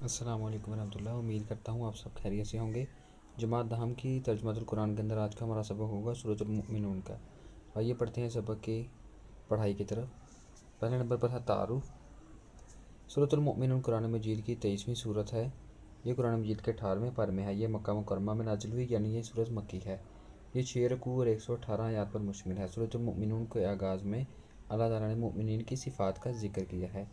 السلام علیکم ورحمۃ اللہ۔ امید کرتا ہوں آپ سب خیریت سے ہوں گے۔ جماعت دہم کی ترجمہ القرآن کے اندر آج کا ہمارا سبق ہوگا سورۃ المؤمنون کا۔ آئیے پڑھتے ہیں سبق کی پڑھائی کی طرف۔ پہلے نمبر پر ہے تعارف۔ سورۃ المؤمنون قرآن مجید کی 23ویں صورت ہے۔ یہ قرآن مجید کے 18ویں پارے میں ہے۔ یہ مکہ مکرمہ میں نازل ہوئی، یعنی یہ سورت مکی ہے۔ یہ 6 رکوع اور 118 آیات پر مشتمل ہے۔ سورۃ المؤمنون کے آغاز میں اللہ تعالیٰ نے مؤمنین کی صفات کا ذکر کیا ہے۔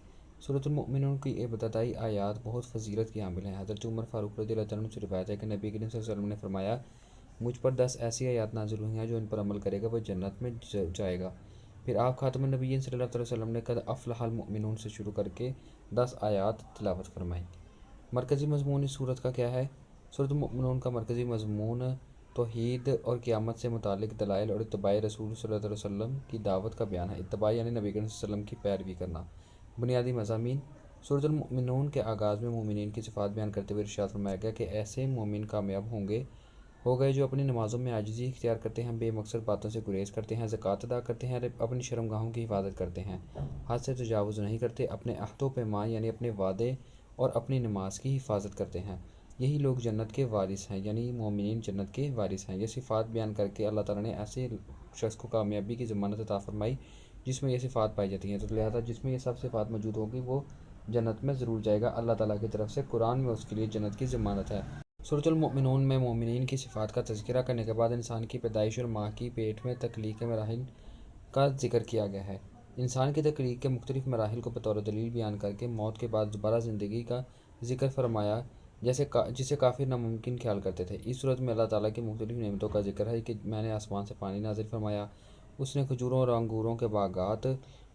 سورۃ المؤمنون کی ابتدائی آیات بہت فضیلت کی حامل ہیں۔ حضرت عمر فاروق رضی اللہ عنہ سے روایت ہے کہ نبی کریم صلی اللہ علیہ وسلم نے فرمایا، مجھ پر 10 ایسی آیات نازل ہوئی ہیں جو ان پر عمل کرے گا وہ جنت میں جائے گا۔ پھر آپ خاتم النبیین صلی اللہ علیہ وسلم نے قد افلح المؤمنون سے شروع کر کے 10 آیات تلاوت فرمائی۔ مرکزی مضمون اس صورت کا کیا ہے؟ سورۃ المؤمنون کا مرکزی مضمون توحید اور قیامت سے متعلق دلائل اور اتباع رسول صلی اللہ علیہ وسلم کی دعوت کا بیان ہے۔ اتباع یعنی نبی کریم صلی اللہ علیہ وسلم کی پیروی کرنا۔ بنیادی مضامین۔ سورۃ المؤمنون کے آغاز میں مومنین کی صفات بیان کرتے ہوئے ارشاد فرمایا گیا کہ ایسے مومن کامیاب ہو گئے جو اپنی نمازوں میں عاجزی اختیار کرتے ہیں، بے مقصد باتوں سے گریز کرتے ہیں، زکوٰۃ ادا کرتے ہیں، اپنی شرمگاہوں کی حفاظت کرتے ہیں، حد سے تجاوز نہیں کرتے، اپنے عہد و پیمان یعنی اپنے وعدے اور اپنی نماز کی حفاظت کرتے ہیں۔ یہی لوگ جنت کے وارث ہیں، یعنی مومنین جنت کے وارث ہیں۔ یہ صفات بیان کر کے اللہ تعالیٰ نے ایسے شخص کو کامیابی کی ضمانت عطا فرمائی جس میں یہ صفات پائی جاتی ہیں، تو لہٰذا جس میں یہ سب صفات موجود ہوگی وہ جنت میں ضرور جائے گا۔ اللہ تعالیٰ کی طرف سے قرآن میں اس کے لیے جنت کی ضمانت ہے۔ سورۃ المؤمنون میں مومنین کی صفات کا تذکرہ کرنے کے بعد انسان کی پیدائش اور ماں کی پیٹ میں تخلیق کے مراحل کا ذکر کیا گیا ہے۔ انسان کی تخلیق کے مختلف مراحل کو بطور دلیل بیان کر کے موت کے بعد دوبارہ زندگی کا ذکر فرمایا، جسے کافر ناممکن خیال کرتے تھے۔ اس صورت میں اللہ تعالیٰ کی مختلف نعمتوں کا ذکر ہے کہ میں نے آسمان سے پانی نازل فرمایا، اس نے کھجوروں اور انگوروں کے باغات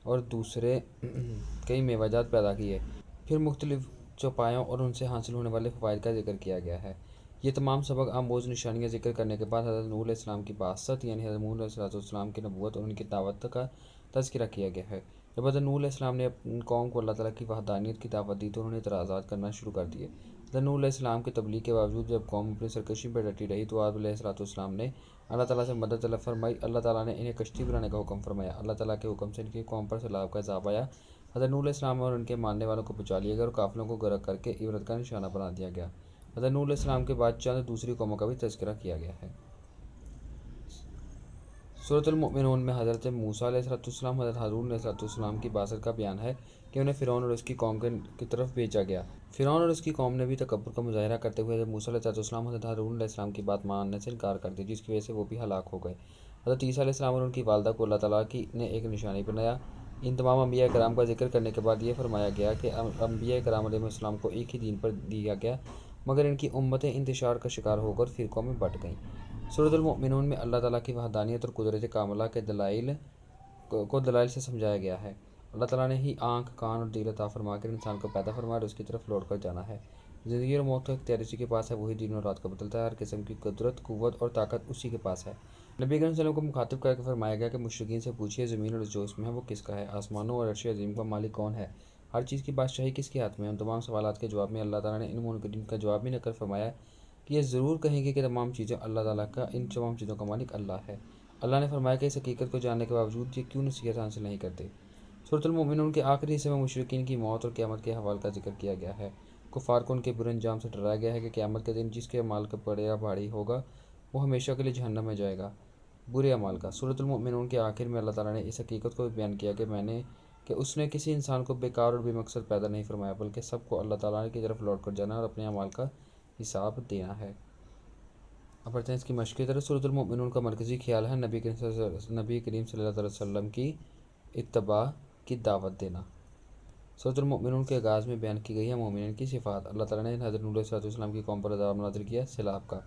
اور دوسرے کئی میوہ جات پیدا کیے، پھر مختلف چوپایوں اور ان سے حاصل ہونے والے فوائد کا ذکر کیا گیا ہے۔ یہ تمام سبق آموز نشانیاں ذکر کرنے کے بعد حضرت نوح علیہ السلام کی بعثت یعنی حضرت نوح علیہ السلام کی نبوت اور ان کی دعوت کا تذکرہ کیا گیا ہے۔ جب حضرت نوح علیہ السلام نے اپنی قوم کو اللہ تعالیٰ کی وحدانیت کی دعوت دی تو انہوں نے اعتراضات کرنا شروع کر دیے۔ حضرت نوح علیہ السلام کی تبلیغ کے باوجود جب قوم اپنی سرکشی پر ڈٹی رہی تو آپ علیہ السلام نے اللہ تعالیٰ سے مدد طلب فرمائی۔ اللہ تعالیٰ نے انہیں کشتی بنانے کا حکم فرمایا۔ اللہ تعالیٰ کے حکم سے ان کی قوم پر سیلاب کا عذاب آیا۔ حضرت نوح علیہ السلام اور ان کے ماننے والوں کو بچا لیا گیا اور قافلوں کو غرق کر کے عبرت کا نشانہ بنا دیا گیا۔ حضرت نوح علیہ السلام کے بعد چند دوسری قوموں کا بھی تذکرہ کیا گیا ہے۔ سورۃ المؤمنون میں حضرت موسیٰ علیہ السلام، حضرت ہارون علیہ السلام کی بعثت کا بیان ہے کہ انہیں فرعون اور اس کی قوم کی طرف بھیجا گیا۔ فرعون اور اس کی قوم نے بھی تکبر کا مظاہرہ کرتے ہوئے حضرت موسیٰ علیہ السلام، حضرت ہارون علیہ السلام کی بات ماننے سے انکار کر دیا، جس کی وجہ سے وہ بھی ہلاک ہو گئے۔ حضرت عیسیٰ علیہ السلام اور ان کی والدہ کو اللہ تعالیٰ نے ایک نشانی بنایا۔ ان تمام انبیاء کرام کا ذکر کرنے کے بعد یہ فرمایا گیا کہ انبیاء کرام علیہ السلام کو ایک ہی دین پر دیا گیا، مگر ان کی امتیں انتشار کا شکار ہو کر فرقوں میں بٹ گئیں۔ سورۃ المؤمنون میں اللہ تعالیٰ کی وحدانیت اور قدرت کاملہ کے دلائل سے سمجھایا گیا ہے۔ اللہ تعالیٰ نے ہی آنکھ، کان اور دل عطا فرما کر انسان کو پیدا فرمایا اور اس کی طرف لوٹ کر جانا ہے۔ زندگی اور موت کا اختیار اسی کے پاس ہے، وہی دن اور رات کو بدلتا ہے، ہر قسم کی قدرت، قوت اور طاقت اسی کے پاس ہے۔ نبی کریم صلی اللہ علیہ وسلم کو مخاطب کر کے فرمایا گیا کہ مشرکین سے پوچھیے زمین اور جو اس میں ہے وہ کس کا ہے؟ آسمانوں اور عرش عظیم کا مالک کون ہے؟ ہر چیز کی بادشاہی کس کے ہاتھ میں ہے؟ ان تمام سوالات کے جواب میں اللہ تعالیٰ نے ان منکرین کا جواب بھی نقل فرمایا کہ یہ ضرور کہیں گے کہ تمام چیزیں اللہ تعالیٰ کا، ان تمام چیزوں کا مالک اللہ ہے۔ اللہ نے فرمایا کہ اس حقیقت کو جاننے کے باوجود یہ کیوں نصیحت حاصل نہیں کرتے؟ سورۃ المؤمنون کے آخری حصے میں مشرکین کی موت اور قیامت کے احوال کا ذکر کیا گیا ہے۔ کفار کو ان کے برے انجام سے ڈرایا گیا ہے کہ قیامت کے دن جس کے اعمال کا پڑیا بھاری ہوگا وہ ہمیشہ کے لیے جہنم میں جائے گا۔ برے اعمال کا۔ سورۃ المؤمنون کے آخر میں اللہ تعالیٰ نے اس حقیقت کو بھی بیان کیا کہ اس نے کسی انسان کو بیکار اور بے مقصد پیدا نہیں فرمایا، بلکہ سب کو اللہ تعالیٰ کی طرف لوٹ کر جانا اور اپنے اعمال کا حساب دینا ہے۔ اب بڑھتے ہیں اس کی مشق کی طرف۔ سورۃ المؤمنون کا مرکزی خیال ہے نبی کریم صلی اللہ علیہ وسلم کی اتباع کی دعوت دینا۔ سورۃ المؤمنون کے آغاز میں بیان کی گئی ہے مومنین کی صفات۔ اللہ تعالیٰ نے حضرت نوح علیہ السلام کی قوم پر عذاب نازل کیا، سیلاب کا۔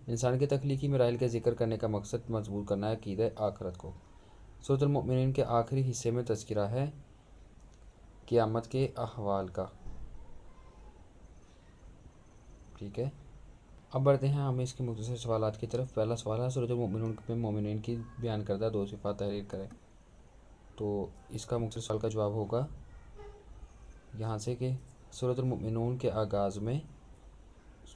انسان کے تخلیقی مراحل کا ذکر کرنے کا مقصد مضبوط کرنا ہے عقیدہ آخرت کو۔ سورۃ المؤمنین کے آخری حصے میں تذکرہ ہے قیامت کے احوال کا۔ ٹھیک ہے، اب بڑھتے ہیں ہم اس کے مختصر سوالات کی طرف۔ پہلا سوال ہے سورۃ المؤمنون میں مومنین کی بیان کردہ 2 صفات تحریر کریں۔ تو اس کا مختصر سوال کا جواب ہوگا یہاں سے کہ سورۃ المؤمنون کے آغاز میں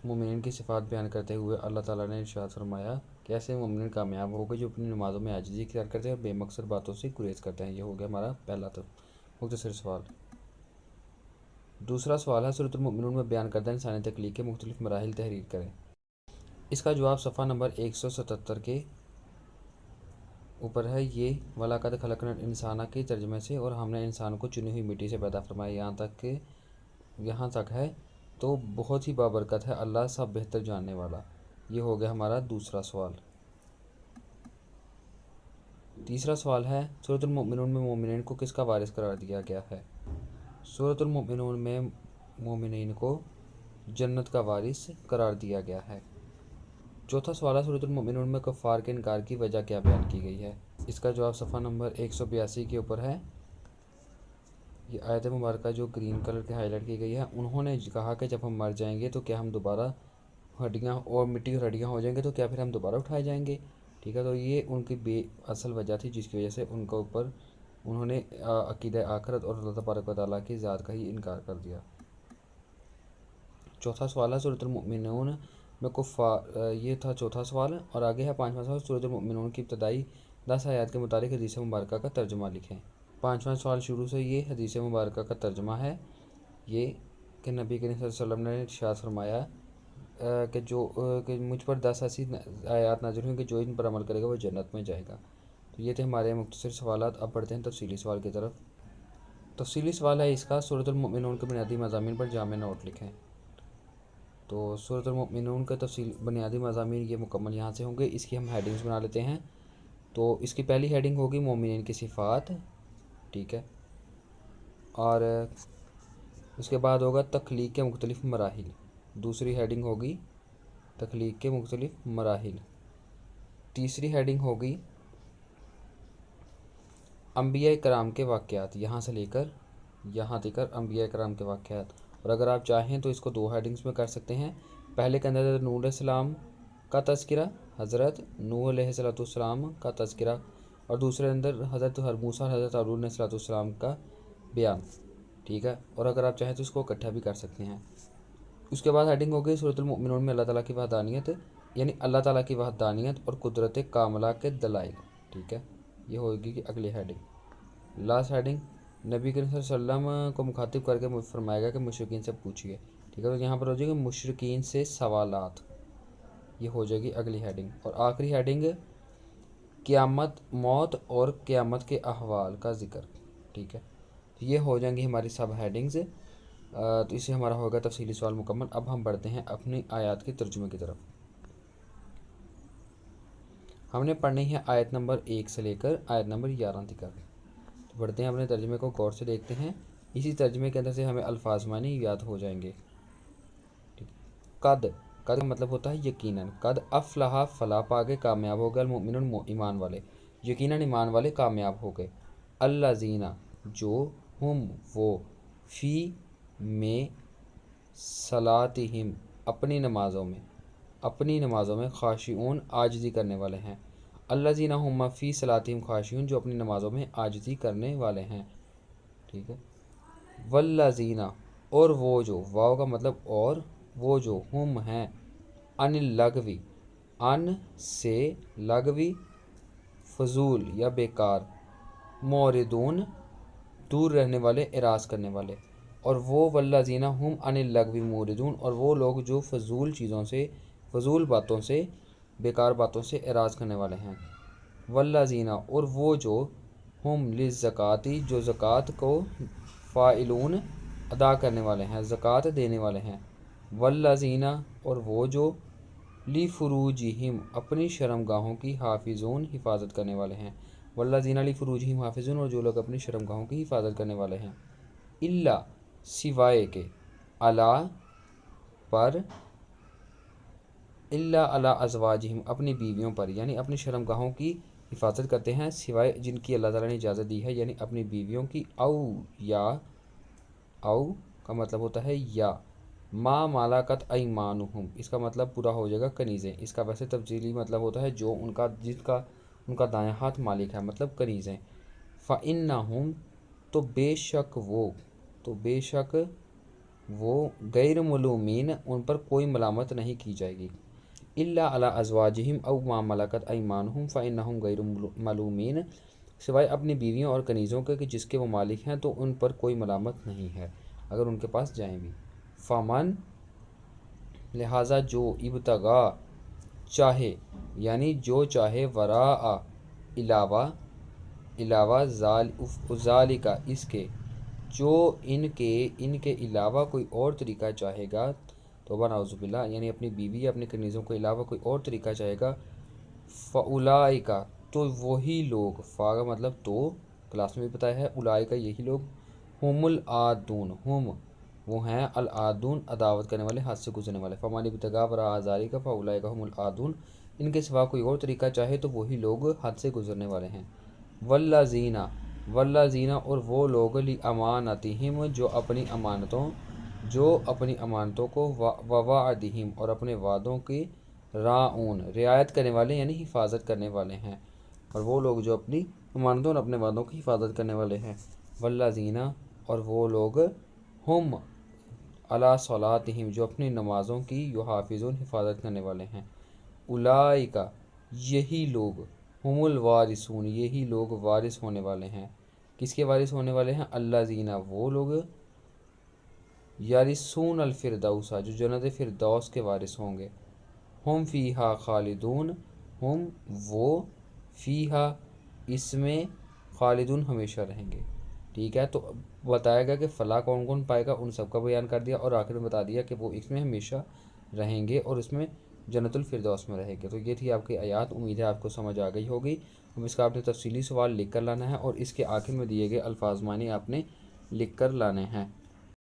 مومنین کی صفات بیان کرتے ہوئے اللہ تعالیٰ نے ارشاد فرمایا کہ ایسے مومنین کامیاب ہو گئے جو اپنی نمازوں میں عاجزی اختیار کرتے ہیں اور بے مقصد باتوں سے گریز کرتے ہیں۔ یہ ہو گیا ہمارا پہلا مختصر سوال۔ دوسرا سوال ہے سورۃ المؤمنون میں بیان کردہ انسانی تخلیق کے مختلف مراحل تحریر کریں۔ اس کا جواب صفحہ نمبر 177 کے اوپر ہے۔ یہ وَلَقَدْ خَلَقْنَا الْإِنسَانَ کے ترجمے سے، اور ہم نے انسان کو چنی ہوئی مٹی سے پیدا فرمایا، یہاں تک ہے تو بہت ہی بابرکت ہے اللہ سب بہتر جاننے والا۔ یہ ہو گیا ہمارا دوسرا سوال۔ تیسرا سوال ہے سورۃ المؤمنون میں مومنین کو کس کا وارث قرار دیا گیا ہے؟ سورۃ المؤمنون میں مومنین کو جنت کا وارث قرار دیا گیا ہے۔ چوتھا سوال ہے سورۃ المؤمنون میں کفار کے انکار کی وجہ کیا بیان کی گئی ہے؟ اس کا جواب صفحہ نمبر 182 کے اوپر ہے۔ یہ آیت مبارکہ جو گرین کلر کے ہائی لائٹ کی گئی ہے، انہوں نے کہا کہ جب ہم مر جائیں گے تو کیا ہم دوبارہ ہڈیاں اور مٹی اور ہڈیاں ہو جائیں گے تو کیا پھر ہم دوبارہ اٹھائے جائیں گے؟ ٹھیک ہے، تو یہ ان کی بے اصل وجہ تھی جس کی وجہ سے ان کے اوپر انہوں نے عقیدہ آخرت اور اللہ تبارک و تعالیٰ کی ذات کا ہی انکار کر دیا۔ چوتھا سوال ہے سورۃ المؤمنون میں کفار، یہ تھا چوتھا سوال، اور آگے ہے پانچواں سوال سورۃ المؤمنون کی ابتدائی 10 آیات کے متعلق حدیث مبارکہ کا ترجمہ لکھیں۔ پانچواں سوال شروع سے یہ حدیث مبارکہ کا ترجمہ ہے، یہ کہ نبی کریم صلی اللہ علیہ وسلم نے ارشاد فرمایا کہ مجھ پر 10 ایسی آیات نازل ہوئیں کہ جو ان پر عمل کرے گا وہ جنت میں جائے گا۔ تو یہ تھے ہمارے مختصر سوالات۔ اب پڑھتے ہیں تفصیلی سوال کی طرف۔ تفصیلی سوال ہے اس کا، سورۃ المؤمنون کے بنیادی مضامین پر جامع نوٹ لکھیں۔ تو سورۃ المؤمنون کا بنیادی مضامین یہ مکمل یہاں سے ہوں گے۔ اس کی ہم ہیڈنگز بنا لیتے ہیں۔ تو اس کی پہلی ہیڈنگ ہوگی مومنین کی صفات، ٹھیک ہے، اور اس کے بعد ہوگا تخلیق کے مختلف مراحل۔ دوسری ہیڈنگ ہوگی تخلیق کے مختلف مراحل۔ تیسری ہیڈنگ ہوگی انبیاء کرام کے واقعات، یہاں سے لے کر یہاں تک انبیاء کرام کے واقعات۔ اور اگر آپ چاہیں تو اس کو 2 ہیڈنگز میں کر سکتے ہیں۔ پہلے کے اندر حضرت نوح علیہ السلام کا تذکرہ، حضرت نوح علیہ السلام کا تذکرہ، اور دوسرے اندر حضرت موسیٰ اور حضرت ہارون علیہ السلام کا بیان، ٹھیک ہے۔ اور اگر آپ چاہیں تو اس کو اکٹھا بھی کر سکتے ہیں۔ اس کے بعد ہیڈنگ ہوگی سورۃ المؤمنون میں اللہ تعالیٰ کی وحدانیت، یعنی اللہ تعالیٰ کی وحدانیت اور قدرت کاملہ کے دلائل، ٹھیک ہے، یہ ہوگی کہ اگلی ہیڈنگ۔ لاسٹ ہیڈنگ نبی کریم صلی اللہ علیہ وسلم کو مخاطب کر کے فرمائے گا کہ مشرکین سے پوچھیے، ٹھیک ہے، تو یہاں پر ہو جائے گا مشرکین سے سوالات، یہ ہو جائے گی اگلی ہیڈنگ۔ اور آخری ہیڈنگ قیامت، موت اور قیامت کے احوال کا ذکر، ٹھیک ہے، یہ ہو جائیں گی ہماری سب ہیڈنگز۔ تو اس سے ہمارا ہوگا تفصیلی سوال مکمل۔ اب ہم بڑھتے ہیں اپنی آیات کے ترجمے کی طرف۔ ہم نے پڑھنی ہے آیت نمبر 1 سے لے کر آیت نمبر 11 تک۔ تو بڑھتے ہیں اپنے ترجمے کو غور سے دیکھتے ہیں۔ اسی ترجمے کے اندر سے ہمیں الفاظ معنی یاد ہو جائیں گے۔ قد کا مطلب ہوتا ہے یقیناً، قد افلح فلاح پا گئے، کامیاب ہو گئے، المؤمنون ایمان والے، یقیناً ایمان والے کامیاب ہو گئے، الذین جو، ہم وہ، فی میں، صلاتہم اپنی نمازوں میں، خاشعون عاجزی کرنے والے ہیں، الذین ہم فی صلاتہم خاشعون جو اپنی نمازوں میں عاجزی کرنے والے ہیں، ٹھیک ہے، والذین اور وہ جو، واو کا مطلب اور، وہ جو، ہم ہیں، عن اللغوی، ان سے، لغوی فضول یا بیکار، معرضون دور رہنے والے، اعراض کرنے والے، اور وہ والذین ہم عن اللغو معرضون اور وہ لوگ جو فضول چیزوں سے، فضول باتوں سے، بیکار باتوں سے اعراض کرنے والے ہیں، والذین اور وہ جو، ہم للزکوٰۃ جو زکوٰۃ کو، فاعلون ادا کرنے والے ہیں، زکوٰۃ دینے والے ہیں، والذین اور وہ جو، لفروجہم اپنی شرمگاہوں کی، حافظون حفاظت کرنے والے ہیں، والذین لفروجہم حافظون اور جو لوگ اپنی شرمگاہوں کی حفاظت کرنے والے ہیں، الا سوائے کے، علی پر، الا علی ازواجہم اپنی بیویوں پر، یعنی اپنی شرمگاہوں کی حفاظت کرتے ہیں سوائے جن کی اللہ تعالیٰ نے اجازت دی ہے، یعنی اپنی بیویوں کی، او یا، او کا مطلب ہوتا ہے یا، ما ملکت ایمانہم اس کا مطلب پورا ہو جائے گا کنیزیں، اس کا ویسے تفصیلی مطلب ہوتا ہے جو ان کا دائیں ہاتھ مالک ہے، مطلب کنیزیں، فإنہم تو بے شک وہ غیر ملومین ان پر کوئی ملامت نہیں کی جائے گی، الا علی ازواجہم او ما ملکت ایمانہم فإنہم غیر ملومین سوائے اپنی بیویوں اور کنیزوں کے کہ جس کے وہ مالک ہیں تو ان پر کوئی ملامت نہیں ہے، اگر ان کے پاس جائیں بھی. فمن لہٰذا جو ابتغا چاہے یعنی جو چاہے وراء علاوہ ذالک اس کے جو ان کے علاوہ کوئی اور طریقہ چاہے گا توبہ نعوذ باللہ یعنی اپنی بیوی یا اپنے کنیزوں کے علاوہ کوئی اور طریقہ چاہے گا فاولئک تو وہی لوگ فا کا مطلب تو کلاس میں بھی بتایا ہے اولئک یہی لوگ ہم العادون ہم وہ ہیں العادون عداوت کرنے والے حد سے گزرنے والے فمن ابتغى وراء ذلك فاولئک هم العادون ان کے سوا کوئی اور طریقہ چاہے تو وہی لوگ حد سے گزرنے والے ہیں. والذین اور وہ لوگ لامانتہم جو اپنی امانتوں کو ووعدہم اور اپنے وعدوں کی راعون رعایت کرنے والے یعنی حفاظت کرنے والے ہیں اور وہ لوگ جو اپنی امانتوں اور اپنے وعدوں کی حفاظت کرنے والے ہیں. والذین اور وہ لوگ ہم علی صلاتہم جو اپنی نمازوں کی یحافظون حفاظت کرنے والے ہیں. اولئک یہی لوگ ہم الوارثون یہی لوگ وارث ہونے والے ہیں. کس کے وارث ہونے والے ہیں؟ الذین وہ لوگ یرثون الفردوس جو جنت فردوس کے وارث ہوں گے. ہم فیہا خالدون ہم وہ فیہا اس میں خالدون ہمیشہ رہیں گے. ٹھیک ہے، تو بتایا گیا کہ فلاح کون کون پائے گا، ان سب کا بیان کر دیا اور آخر میں بتا دیا کہ وہ اس میں ہمیشہ رہیں گے اور اس میں جنت الفردوس میں رہیں گے. تو یہ تھی آپ کی آیات، امید ہے آپ کو سمجھ آ گئی ہوگی. اب اس کا آپ نے تفصیلی سوال لکھ کر لانا ہے اور اس کے آخر میں دیے گئے الفاظ معنی آپ نے لکھ کر لانے ہیں.